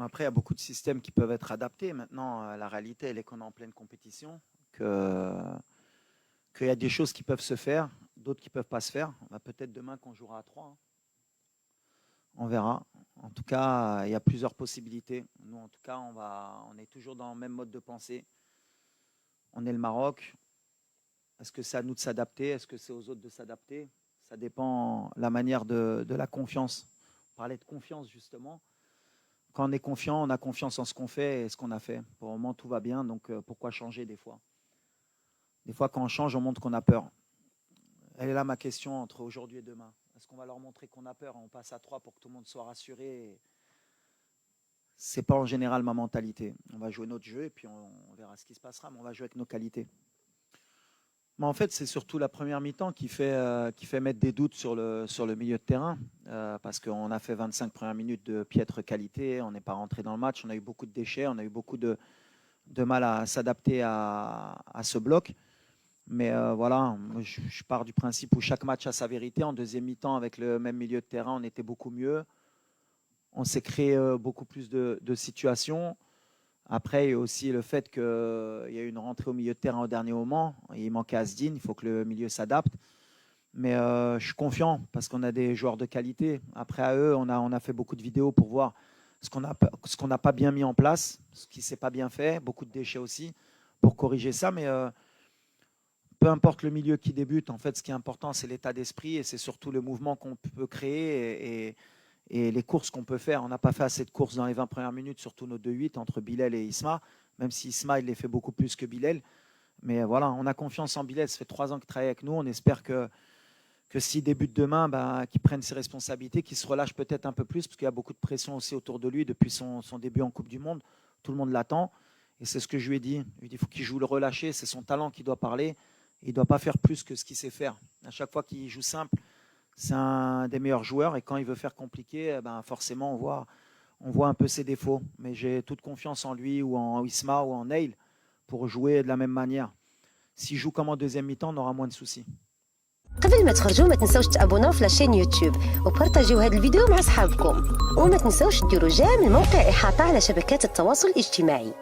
Après, il y a beaucoup de systèmes qui peuvent être adaptés. Maintenant, la réalité, elle est qu'on est en pleine compétition, qu'il y a des choses qui peuvent se faire, d'autres qui ne peuvent pas se faire. Peut-être demain qu'on jouera à 3. On verra. En tout cas, il y a plusieurs possibilités. Nous, en tout cas, on est toujours dans le même mode de pensée. On est le Maroc. Est-ce que c'est à nous de s'adapter? Est-ce que c'est aux autres de s'adapter? Ça dépend de la manière de la confiance. On parlait de confiance, justement. Quand on est confiant, on a confiance en ce qu'on fait et ce qu'on a fait. Pour le moment, tout va bien, donc pourquoi changer des fois? Des fois, quand on change, on montre qu'on a peur. Elle est là ma question entre aujourd'hui et demain. Est-ce qu'on va leur montrer qu'on a peur? On passe à 3 pour que tout le monde soit rassuré. Ce n'est pas en général ma mentalité. On va jouer notre jeu et puis on verra ce qui se passera, mais on va jouer avec nos qualités. Mais en fait, c'est surtout la première mi-temps qui fait mettre des doutes sur le milieu de terrain, parce qu'on a fait 25 premières minutes de piètre qualité, on n'est pas rentré dans le match, on a eu beaucoup de déchets, on a eu beaucoup de mal à s'adapter à ce bloc. Mais voilà, je pars du principe où chaque match a sa vérité. En deuxième mi-temps, avec le même milieu de terrain, on était beaucoup mieux. On s'est créé beaucoup plus de situations. Après, il y a aussi le fait qu'il y a eu une rentrée au milieu de terrain au dernier moment. Il manquait Asdine, il faut que le milieu s'adapte. Mais je suis confiant parce qu'on a des joueurs de qualité. Après, à eux, on a fait beaucoup de vidéos pour voir ce qu'on n'a pas bien mis en place, ce qui ne s'est pas bien fait, beaucoup de déchets aussi, pour corriger ça. Mais peu importe le milieu qui débute, en fait, ce qui est important, c'est l'état d'esprit et c'est surtout le mouvement qu'on peut créer et les courses qu'on peut faire. On n'a pas fait assez de courses dans les 20 premières minutes, surtout nos 2-8 entre Bilal et Isma, même si Isma, il les fait beaucoup plus que Bilal. Mais voilà, on a confiance en Bilal. Ça fait 3 ans qu'il travaille avec nous. On espère que s'il débute demain, qu'il prenne ses responsabilités, qu'il se relâche peut-être un peu plus, parce qu'il y a beaucoup de pression aussi autour de lui depuis son début en Coupe du Monde. Tout le monde l'attend. Et c'est ce que je lui ai dit. Je lui ai dit, il faut qu'il joue le relâché. C'est son talent qui doit parler. Il ne doit pas faire plus que ce qu'il sait faire. À chaque fois qu'il joue simple, c'est un des meilleurs joueurs. Et quand il veut faire compliqué, forcément, on voit un peu ses défauts. Mais j'ai toute confiance en lui ou en Isma ou en Neil pour jouer de la même manière. S'il joue comme en deuxième mi-temps, on aura moins de soucis. قبل ما تخرجوا ما تنسوش تابوناو في لاشين يوتيوب وبارطاجيو هذا الفيديو مع اصحابكم وما تنسوش ديروا جيم الموقع احاطه على شبكات التواصل الاجتماعي.